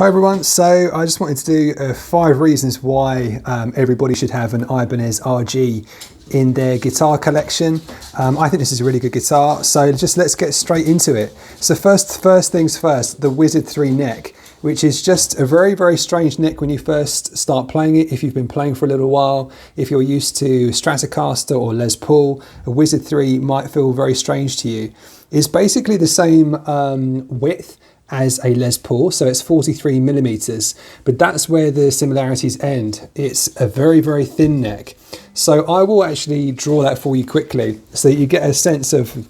Hi everyone, so I just wanted to do 5 reasons why everybody should have an Ibanez RG in their guitar collection. I think this is a really good guitar, so let's get straight into it. So first things first, the Wizard 3 neck, which is just a very strange neck when you first start playing it. If you've been playing for a little while, if you're used to Stratocaster or Les Paul, a Wizard 3 might feel very strange to you. It's basically the same width as a Les Paul, so it's 43 millimeters, but that's where the similarities end. It's a very thin neck. So I will actually draw that for you quickly so that you get a sense of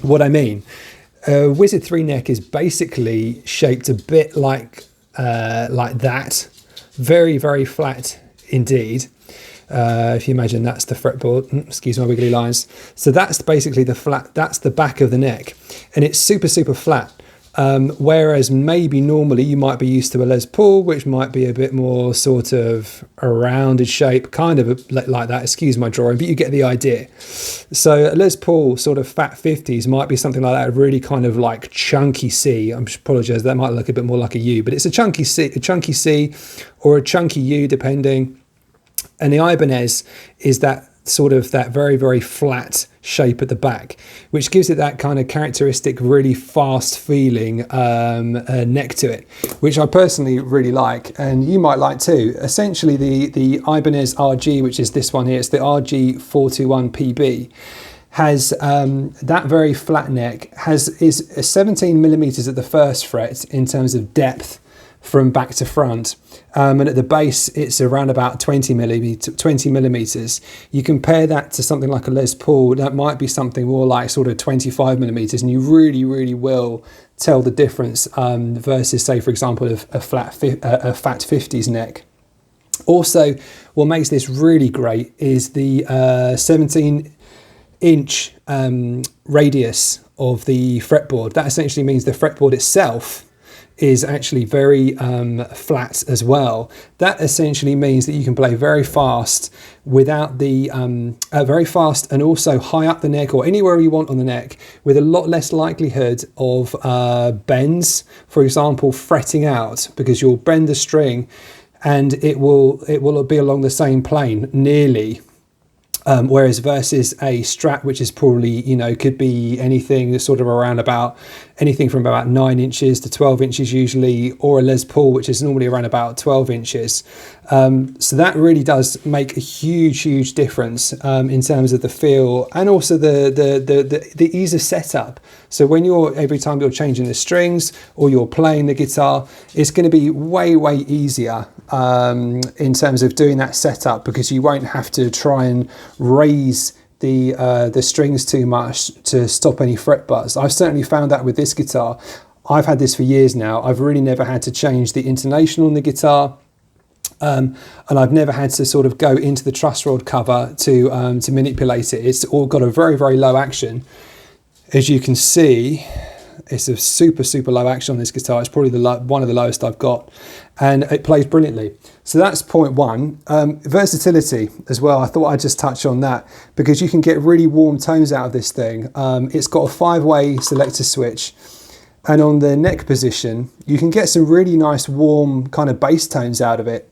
what I mean. Wizard 3 neck is basically shaped a bit like that, very flat indeed. If you imagine that's the fretboard, excuse my wiggly lines. So that's basically that's the back of the neck, and it's super flat. Whereas maybe normally you might be used to a Les Paul, which might be a bit more sort of a rounded shape, kind of like that, excuse my drawing, but you get the idea. So a Les Paul sort of fat 50s might be something like that, really kind of like chunky C. I apologise, that might look a bit more like a U, but it's a chunky C or a chunky U depending. And the Ibanez is that sort of that very flat shape at the back, which gives it that kind of characteristic, really fast feeling neck to it, which I personally really like, and you might like too. Essentially, the Ibanez RG, which is this one here, it's the RG 421 PB, has that very flat neck, is 17 millimeters at the first fret in terms of depth from back to front, and at the base it's around about 20 millimeters. You compare that to something like a Les Paul, that might be something more like sort of 25 millimeters, and you really will tell the difference versus, say, for example, a fat 50s neck. Also, what makes this really great is the 17-inch radius of the fretboard. That essentially means the fretboard itself is actually very flat as well. That essentially means that you can play very fast without the very fast, and also high up the neck or anywhere you want on the neck, with a lot less likelihood of bends, for example, fretting out, because you'll bend the string and it will be along the same plane nearly. Whereas versus a Strat, which is probably, you know, could be anything that's sort of around about anything from about 9 inches to 12 inches usually, or a Les Paul, which is normally around about 12 inches. So that really does make a huge difference in terms of the feel, and also the ease of setup. So when every time you're changing the strings or you're playing the guitar, it's going to be way easier in terms of doing that setup, because you won't have to try and raise the strings too much to stop any fret buzz. I've certainly found that with this guitar. I've had this for years now. I've really never had to change the intonation on the guitar. And I've never had to sort of go into the truss rod cover to manipulate it. It's all got a very low action. As you can see, it's a super low action on this guitar. It's probably one of the lowest I've got, and it plays brilliantly. So that's point one. Versatility as well. I thought I'd just touch on that, because you can get really warm tones out of this thing. It's got a 5-way selector switch, and on the neck position, you can get some really nice warm kind of bass tones out of it,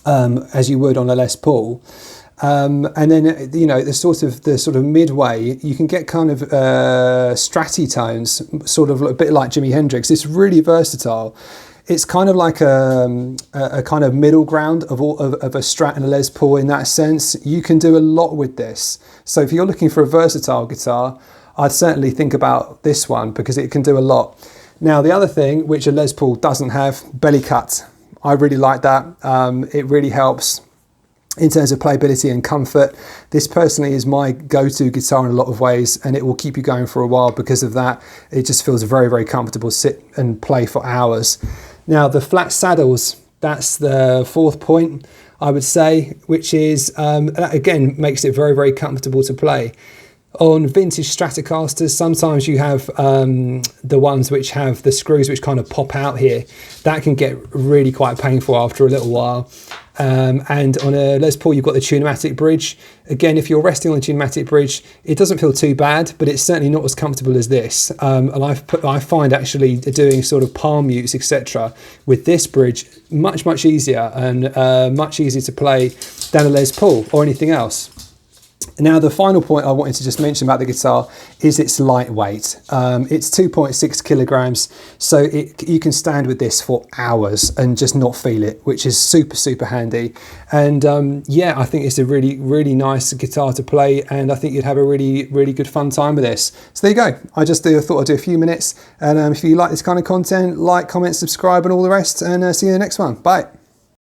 as you would on a Les Paul. And then, you know, the sort of midway, you can get kind of stratty tones, sort of a bit like Jimi Hendrix. It's really versatile. It's kind of like a kind of middle ground of a Strat and a Les Paul in that sense. You can do a lot with this. So if you're looking for a versatile guitar, I'd certainly think about this one, because it can do a lot. Now, the other thing, which a Les Paul doesn't have, belly cut. I really like that. It really helps in terms of playability and comfort. This personally is my go-to guitar in a lot of ways, and it will keep you going for a while because of that. It just feels very comfortable to sit and play for hours. Now, the flat saddles, that's the 4th point, I would say, which is, that again makes it very comfortable to play. On vintage Stratocasters, sometimes you have the ones which have the screws which kind of pop out here. That can get really quite painful after a little while. And on a Les Paul, you've got the Tune-o-matic bridge. Again, if you're resting on the Tune-o-matic bridge, it doesn't feel too bad, but it's certainly not as comfortable as this. And I find actually doing sort of palm mutes, etc., with this bridge much easier, and much easier to play than a Les Paul or anything else. Now, the final point I wanted to just mention about the guitar is it's lightweight. It's 2.6 kilograms, so you can stand with this for hours and just not feel it, which is super handy. And yeah, I think it's a really nice guitar to play, and I think you'd have a really good fun time with this. So there you go. I just thought I'd do a few minutes, and if you like this kind of content, like, comment, subscribe, and all the rest, and see you in the next one. Bye.